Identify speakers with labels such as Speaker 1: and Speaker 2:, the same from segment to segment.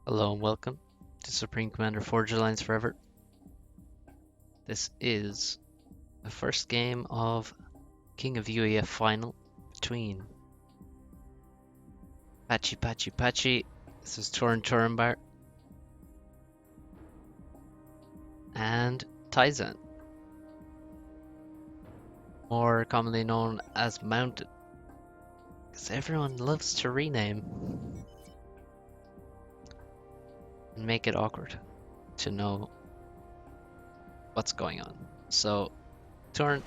Speaker 1: Hello and welcome to Supreme Commander Forge Alliance Forever. This is the first game of King of UEF final between Patchy. This is Turin Bar and Taizan, more commonly known as Mountain, because everyone loves to rename and make it awkward to know what's going on. So Turin,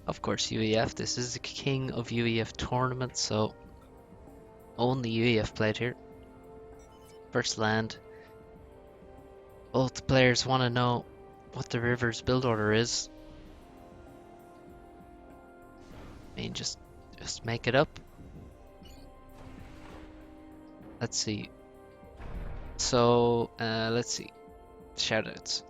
Speaker 1: of course, UEF. This is the King of UEF tournament, so only UEF played here. First land. Both players want to know what the river's build order is. I mean, just make it up. Let's see. So, let's see. Shoutouts.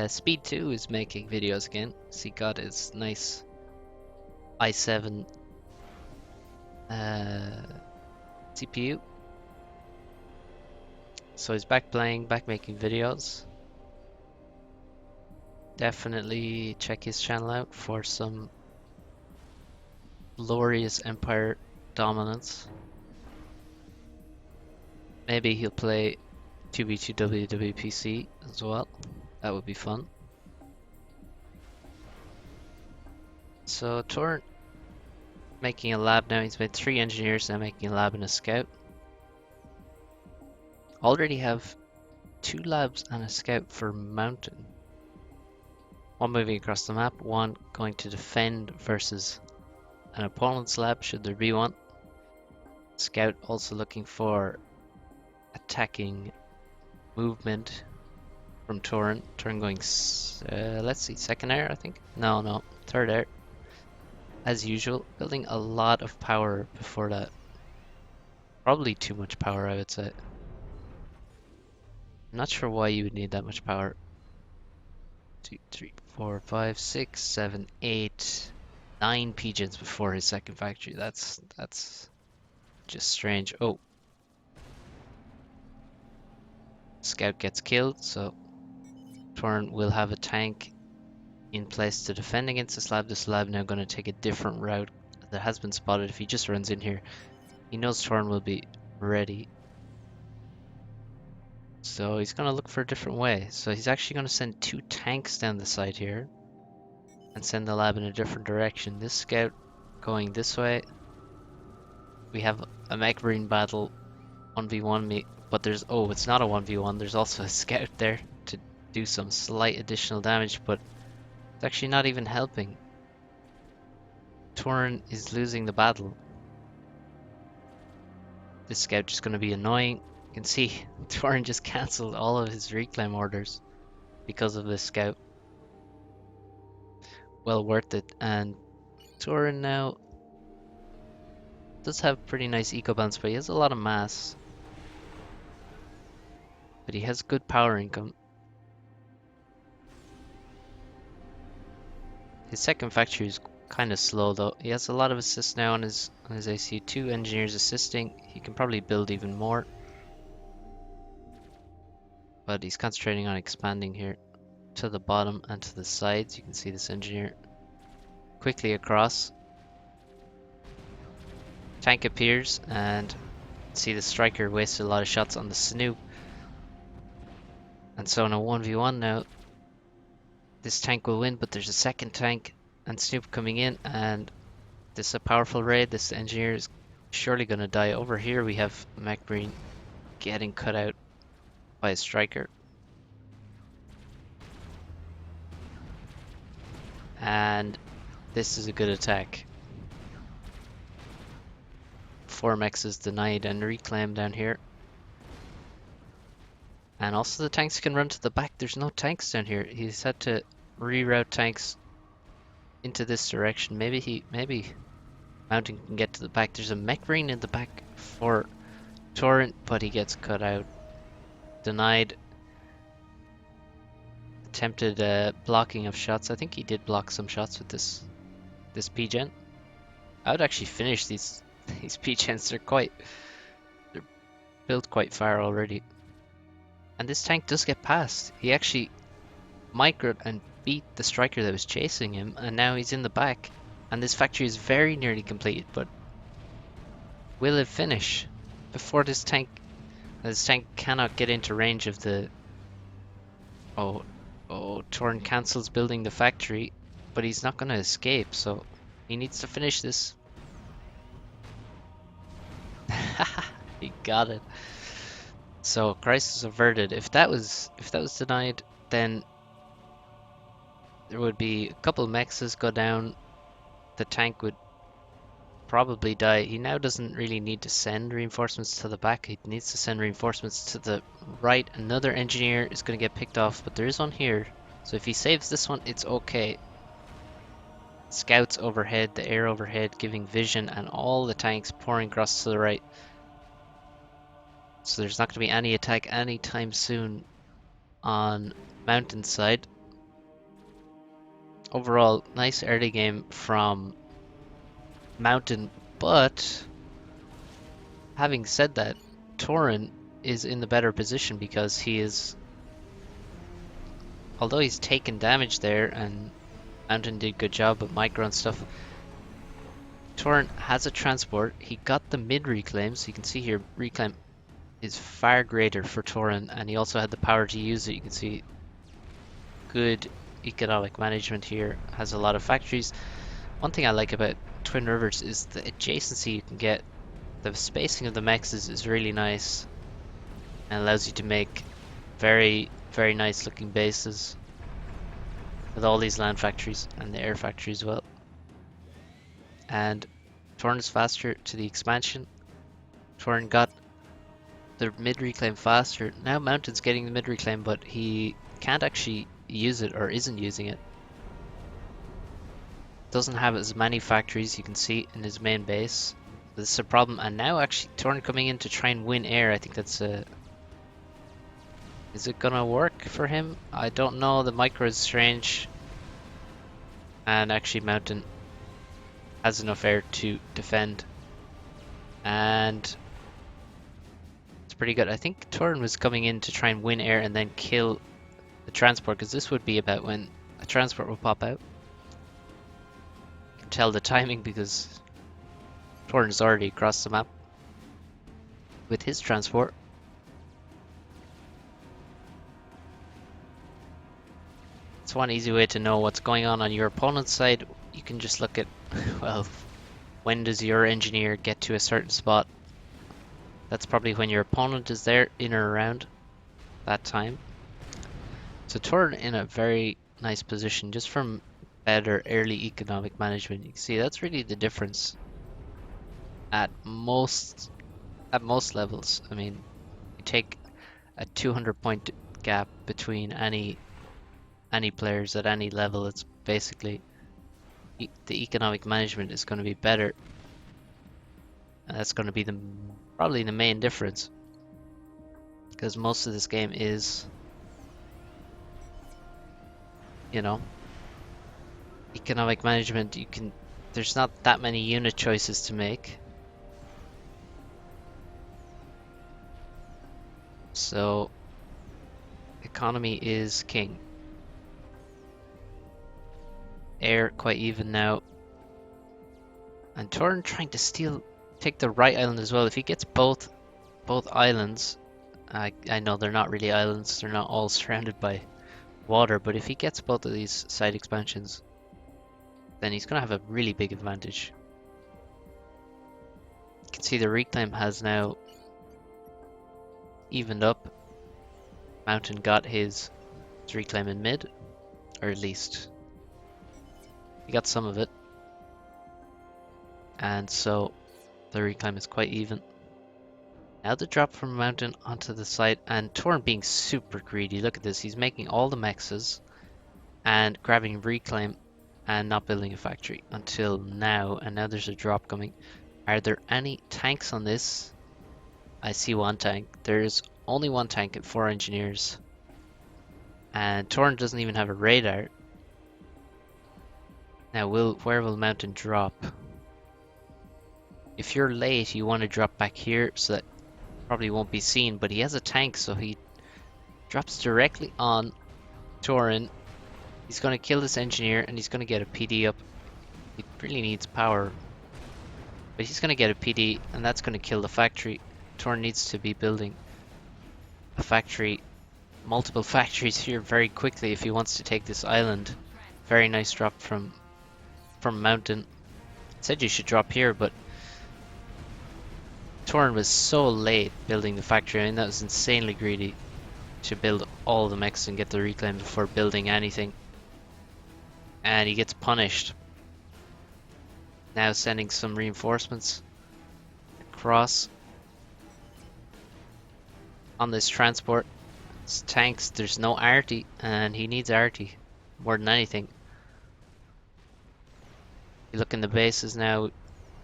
Speaker 1: Speed 2 is making videos again. So he got his nice i7 CPU. So he's back playing, back making videos. Definitely check his channel out for some glorious Empire dominance. Maybe he'll play 2v2 WWPC as well. That would be fun. So Turin making a lab now. He's made 3 engineers, now making a lab and a scout. Already have 2 labs and a scout for Mountain. One moving across the map, one going to defend versus an opponent's lab should there be one. Scout also looking for attacking movement from Turin. Turin going, let's see, second air, I think? No, third air. As usual, building a lot of power before that. Probably too much power, I would say. I'm not sure why you would need that much power. 2, 3, 4, 5, 6, 7, 8, 9 pigeons before his second factory. That's just strange. Oh. Scout gets killed, so Turin will have a tank in place to defend against this lab. This lab now going to take a different route that has been spotted. If he just runs in here, he knows Turin will be ready. So he's going to look for a different way. So he's actually going to send 2 tanks down the side here and send the lab in a different direction. This scout going this way. We have a mech marine battle 1v1 me, but there's, oh, it's not a 1v1. There's also a scout there to do some slight additional damage, but it's actually not even helping. Turin is losing the battle. This scout just going to be annoying. You can see Turin just cancelled all of his reclaim orders because of this scout. Well worth it. And Turin now does have pretty nice eco balance, but he has a lot of mass. But he has good power income. His second factory is kind of slow though. He has a lot of assists now on his AC. 2 engineers assisting. He can probably build even more. But he's concentrating on expanding here to the bottom and to the sides. You can see this engineer quickly across. Tank appears and see the striker wasted a lot of shots on the Snoop. And so in a 1v1 now, this tank will win, but there's a second tank and Snoop coming in, and this is a powerful raid. This engineer is surely going to die. Over here we have Mech Marine getting cut out by a striker. And this is a good attack. 4 mechs is denied and reclaimed down here. And also the tanks can run to the back. There's no tanks down here. He's had to reroute tanks into this direction. Maybe Mountain can get to the back. There's a mech marine in the back for Turin, but he gets cut out. Denied. Attempted blocking of shots. I think he did block some shots with this P-Gen. I would actually finish these P-Gens. They're built quite far already. And this tank does get past. He actually microed and beat the striker that was chasing him, and now he's in the back. And this factory is very nearly complete, but will it finish before this tank? This tank cannot get into range of the... Oh, Turin cancels building the factory, but he's not going to escape, so he needs to finish this. He got it. So crisis averted. If that was denied, then there would be a couple of mexes go down. The tank would probably die. He now doesn't really need to send reinforcements to the back. He needs to send reinforcements to the right. Another engineer is going to get picked off, but there is one here. So if he saves this one, it's okay. Scouts overhead, the air overhead giving vision, and all the tanks pouring across to the right. So there's not going to be any attack anytime soon on mountain side. Overall, nice early game from mountain, but having said that, Turin is in the better position because he is, although he's taken damage there and mountain did a good job with micro and stuff, Turin has a transport. He got the mid reclaim, so you can see here reclaim is far greater for Turin, and he also had the power to use it. You can see good economic management here, has a lot of factories. One thing I like about Twin Rivers is the adjacency you can get. The spacing of the mexes is really nice and allows you to make very, very nice looking bases with all these land factories and the air factory as well. And Turin is faster to the expansion. Turin got the mid reclaim faster. Now Mountain's getting the mid reclaim, but he can't actually use it or isn't using it. Doesn't have as many factories, you can see in his main base. This is a problem. And now actually Turin coming in to try and win air. I think that's a... Is it gonna work for him? I don't know. The micro is strange. And actually Mountain has enough air to defend. And it's pretty good. I think Turin was coming in to try and win air and then kill the transport, because this would be about when a transport will pop out. You can tell the timing because Turin is already across the map with his transport. It's one easy way to know what's going on your opponent's side. You can just look at, well, when does your engineer get to a certain spot? That's probably when your opponent is there in or around that time. So Turin in a very nice position just from better early economic management. You can see that's really the difference at most levels. I mean, you take a 200 point gap between any players at any level, it's basically the economic management is going to be better, and that's going to be probably the main difference, because most of this game is, you know, economic management. There's not that many unit choices to make, so economy is king. Air quite even now, and Turin trying to take the right island as well. If he gets both islands, I know they're not really islands, they're not all surrounded by water, but if he gets both of these side expansions, then he's gonna have a really big advantage. You can see the reclaim has now evened up. Mountain got his reclaim in mid, or at least he got some of it, and so the reclaim is quite even. Now the drop from Mountain onto the side, and Turin being super greedy. Look at this, he's making all the mexes and grabbing reclaim and not building a factory until now, and now there's a drop coming. Are there any tanks on this? I see one tank. There's only one tank and 4 engineers, and Turin doesn't even have a radar. Now, where will Mountain drop? If you're late, you want to drop back here so that probably won't be seen, but he has a tank, so he drops directly on Turin. He's going to kill this engineer, and he's going to get a PD up. He really needs power, but he's going to get a PD, and that's going to kill the factory. Turin needs to be building a factory, multiple factories here very quickly if he wants to take this island. Very nice drop from Mountain. Said you should drop here, but Turin was so late building the factory. I mean, that was insanely greedy to build all the mechs and get the reclaim before building anything. And he gets punished. Now sending some reinforcements across on this transport. It's tanks, there's no arty, and he needs arty more than anything. You look in the bases now,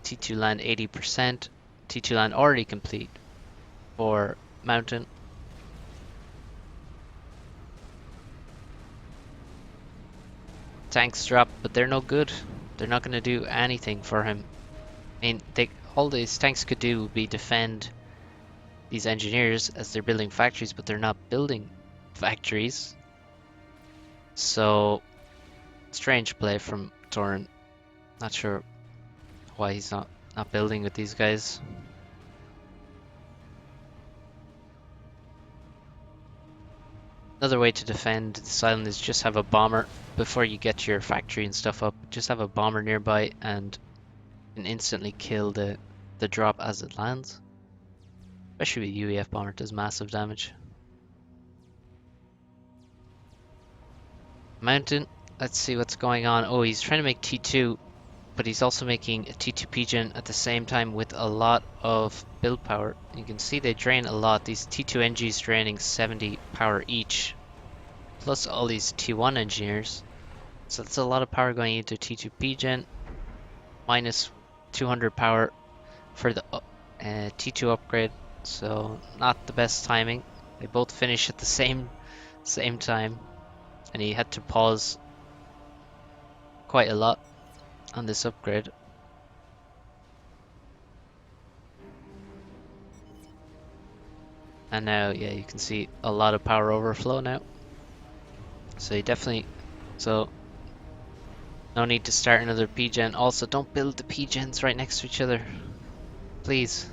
Speaker 1: T2 land 80%, T2 land already complete for Mountain. Tanks drop, but they're no good. They're not going to do anything for him. I mean, all these tanks could do would be defend these engineers as they're building factories, but they're not building factories. So, strange play from Turin. Not sure why he's not building with these guys. Another way to defend this island is just have a bomber before you get your factory and stuff up. Just have a bomber nearby and you can instantly kill the drop as it lands. Especially with UEF bomber, it does massive damage. Mountain, let's see what's going on. Oh, he's trying to make T2, but he's also making a T2 Pigeon at the same time with a lot of build power. You can see they drain a lot. These T2 NGs draining 70 power each, plus all these T1 engineers. So that's a lot of power going into T2 Pigeon, minus 200 power for the T2 upgrade. So not the best timing. They both finish at the same time, and he had to pause quite a lot on this upgrade. And now, yeah, you can see a lot of power overflow now. So you definitely, so no need to start another P-Gen. Also, don't build the P-Gens right next to each other, please.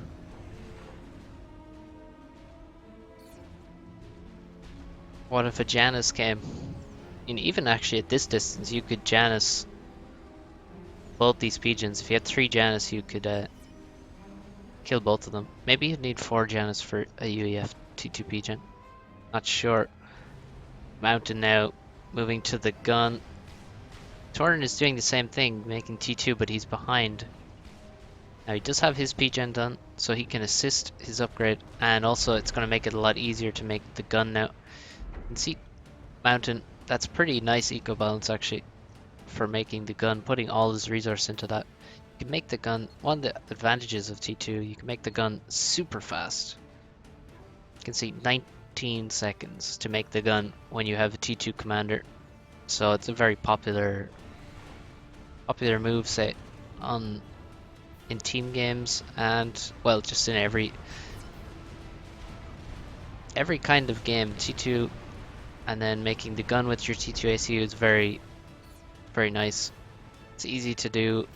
Speaker 1: What if a Janus came? And even actually at this distance, you could Janus both these Pigeons. If you had 3 Janus, you could kill both of them. Maybe you'd need 4 Janus for a UEF T2 Pigeon. Not sure. Mountain now moving to the gun. Turin is doing the same thing, making T2, but he's behind. Now he does have his Pigeon done, so he can assist his upgrade, and also it's going to make it a lot easier to make the gun now. You can see Mountain, that's pretty nice eco balance actually for making the gun, putting all his resource into that. You can make the gun, one of the advantages of T2, you can make the gun super fast. You can see 19 seconds to make the gun when you have a T2 commander. So it's a very popular move, say, in team games, and well, just in every kind of game. T2 and then making the gun with your T2 ACU is very, very nice. It's easy to do,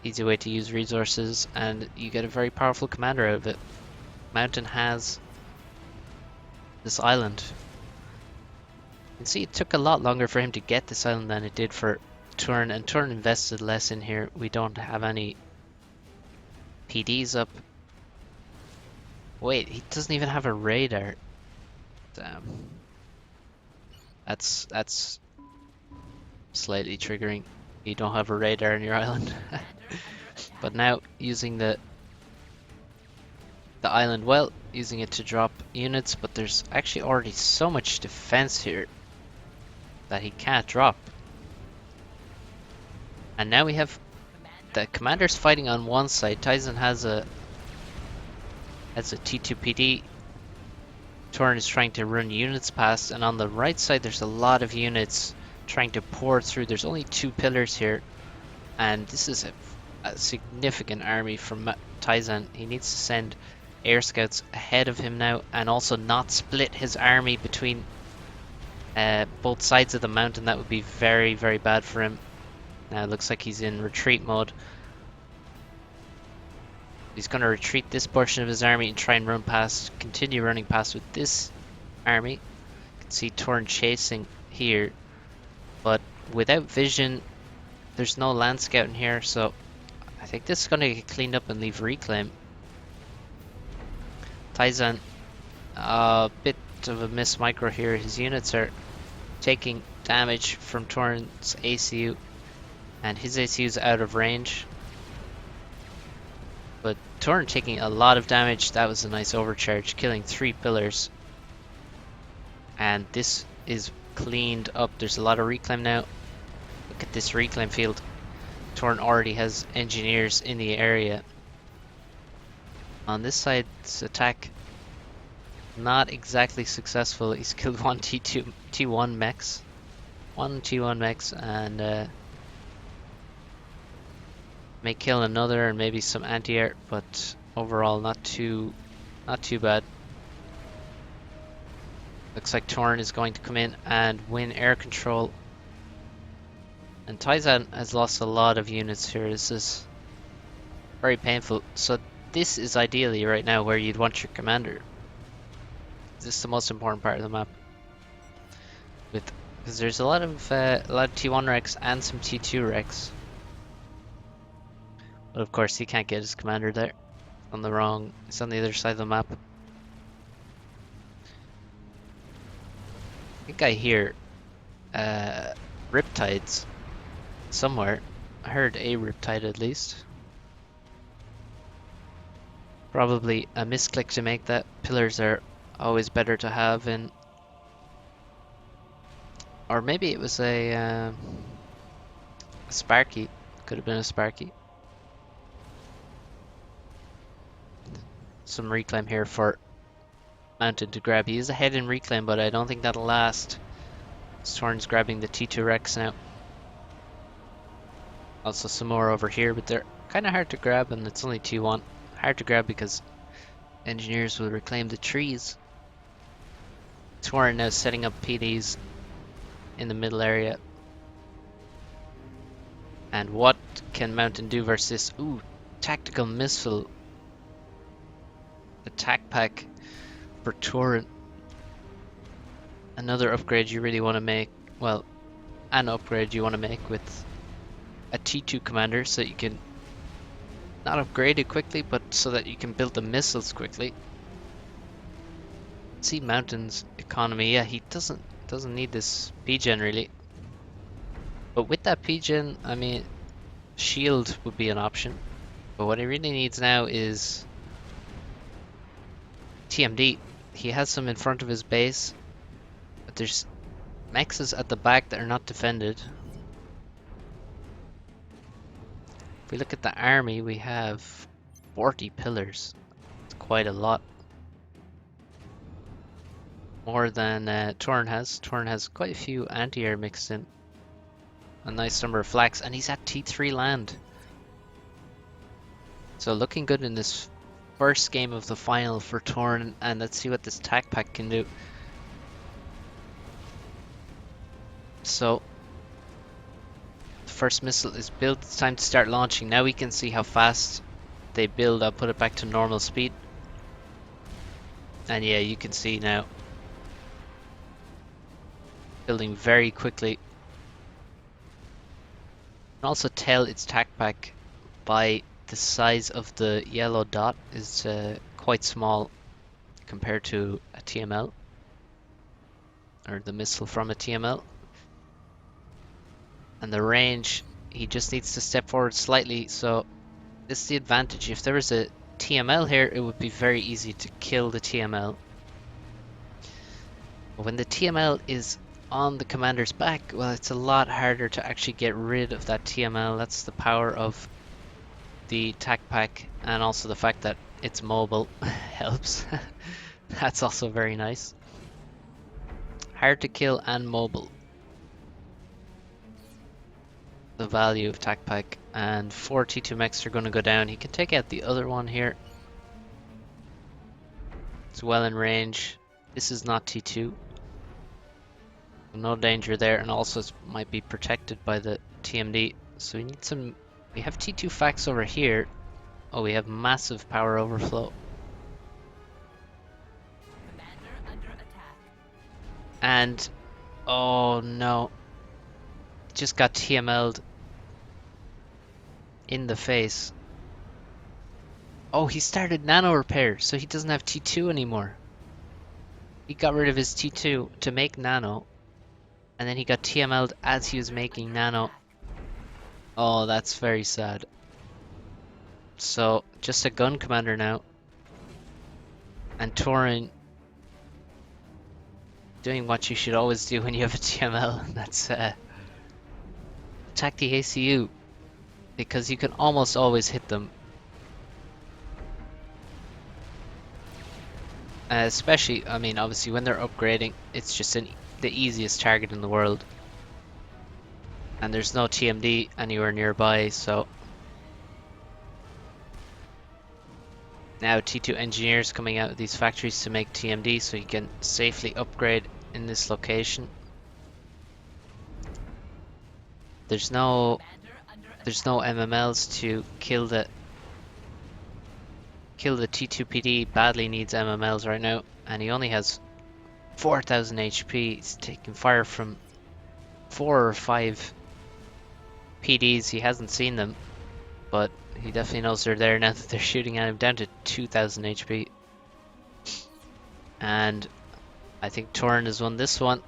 Speaker 1: easy way to use resources, and you get a very powerful commander out of it. Mountain has this island. You can see it took a lot longer for him to get this island than it did for Turin, and Turin invested less in here. We don't have any PDs up. Wait, he doesn't even have a radar. Damn. That's slightly triggering. You don't have a radar on your island. But now using the island well, using it to drop units, but there's actually already so much defense here that he can't drop. And now we have the commanders fighting on one side. Tyson has a T2PD. Turin is trying to run units past, and on the right side there's a lot of units trying to pour through. There's only 2 pillars here, and this is a significant army from Tyson. He needs to send air scouts ahead of him now, and also not split his army between both sides of the mountain. That would be very, very bad for him. Now it looks like he's in retreat mode. He's going to retreat this portion of his army and try and run past, continue running past with this army. You can see Turin chasing here, but without vision, there's no land scout in here, so I think this is going to get cleaned up and leave reclaim. Taizan, a bit of a miss micro here. His units are taking damage from Turin's ACU, and his ACU is out of range. But Turin taking a lot of damage. That was a nice overcharge, killing 3 pillars. And this is cleaned up. There's a lot of reclaim now. Look at this reclaim field. Turin already has engineers in the area. On this side's attack, not exactly successful. He's killed 1 T1 mechs. 1 T1 mechs, and may kill another and maybe some anti-air, but overall not too bad. Looks like Turin is going to come in and win air control. And Taizan has lost a lot of units here. This is very painful. So this is ideally right now where you'd want your commander. This is the most important part of the map. Because there's a lot of T1 wrecks and some T2 wrecks. But of course he can't get his commander there. It's on the other side of the map. I think I hear Riptides somewhere. I heard a Riptide at least. Probably a misclick to make that. Pillars are always better to have in. Or maybe it was a Sparky. Could have been a Sparky. Some reclaim here for Mountain to grab. He is ahead in reclaim, but I don't think that'll last. Turin's grabbing the T2 Rex now. Also some more over here, but they're kind of hard to grab, and it's only T1. Hard to grab because engineers will reclaim the trees. Turin now setting up PDs in the middle area. And what can Mountain do versus this? Ooh, tactical missile attack pack for Turin. Another upgrade you really want to make. Well, an upgrade you want to make with a T2 commander so that you can not upgrade it quickly, but so that you can build the missiles quickly. See Mountain's economy. Yeah, he doesn't need this P-gen really. But with that P-gen, I mean, shield would be an option. But what he really needs now is TMD. He has some in front of his base, but there's mexes at the back that are not defended. If we look at the army, we have 40 pillars. It's quite a lot. More than Turin has. Turin has quite a few anti-air mixed in. A nice number of flags, and he's at T3 land. So looking good in this first game of the final for Turin, and let's see what this tac pack can do. So the first missile is built. It's time to start launching. Now we can see how fast they build. I'll put it back to normal speed. And yeah, you can see now building very quickly. You can also tell its tac pack by the size of the yellow dot is quite small compared to a TML, or the missile from a TML. And the range, he just needs to step forward slightly, so this is the advantage. If there was a TML here, it would be very easy to kill the TML. But when the TML is on the commander's back, well, it's a lot harder to actually get rid of that TML. That's the power of the tac pack, and also the fact that it's mobile helps. That's also very nice. Hard to kill and mobile. The value of tac pack. And 4 T2 mechs are going to go down. He can take out the other one here. It's well in range. This is not T2. No danger there, and also it might be protected by the TMD. So we need some... We have T2 facts over here. Oh, we have massive power overflow. And... Oh no. Just got TML'd in the face. Oh, he started nano repair, so he doesn't have T2 anymore. He got rid of his T2 to make nano, and then he got TML'd as he was making nano. Oh, that's very sad. So, just a gun commander now. And Turin doing what you should always do when you have a TML. That's attack the ACU, because you can almost always hit them. Especially, I mean, obviously when they're upgrading, it's just the easiest target in the world. And there's no TMD anywhere nearby, so... Now T2 engineers coming out of these factories to make TMD so you can safely upgrade in this location. There's no MMLs to kill the T2PD. Badly needs MMLs right now, and he only has 4,000 HP. He's taking fire from 4 or 5 PDs. He hasn't seen them, but he definitely knows they're there now that they're shooting at him. Down to 2,000 HP, and I think Turin has won this one.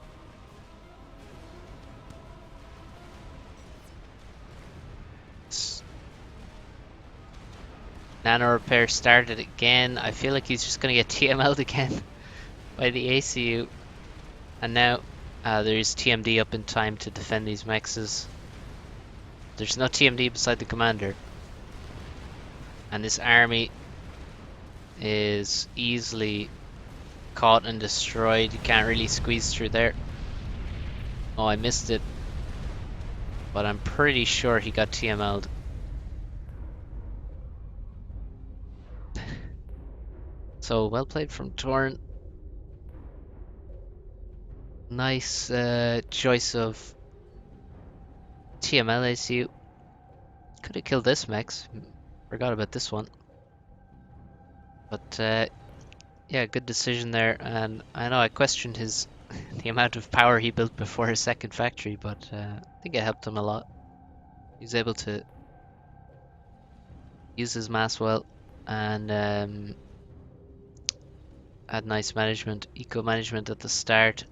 Speaker 1: Nano repair started again. I feel like he's just going to get TML'd again by the ACU. And now there's TMD up in time to defend these mexes. There's no TMD beside the commander. And this army is easily caught and destroyed. You can't really squeeze through there. Oh, I missed it. But I'm pretty sure he got TML'd. So, well played from Turin. Nice choice of TML ACU. Could have killed this Mex. Forgot about this one. But yeah, good decision there. And I know I questioned the amount of power he built before his second factory, but I think it helped him a lot. He was able to use his mass well and had nice management, eco management at the start.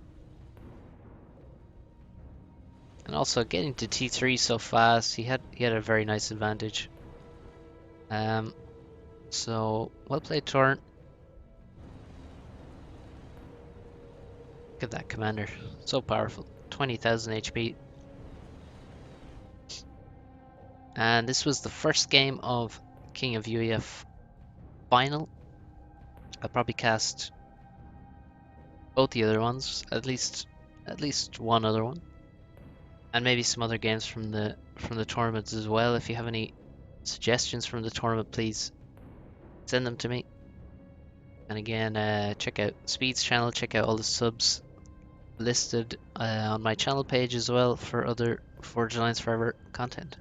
Speaker 1: And also getting to T3 so fast, he had a very nice advantage. So well played, Turin. Look at that commander, so powerful. 20,000 HP. And this was the first game of King of UEF final. I'll probably cast both the other ones, at least one other one, and maybe some other games from the tournaments as well. If you have any suggestions from the tournament, please send them to me. And again, check out Speed's channel, check out all the subs listed on my channel page as well for other Forge Alliance Forever content.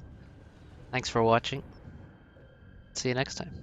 Speaker 1: Thanks for watching. See you next time.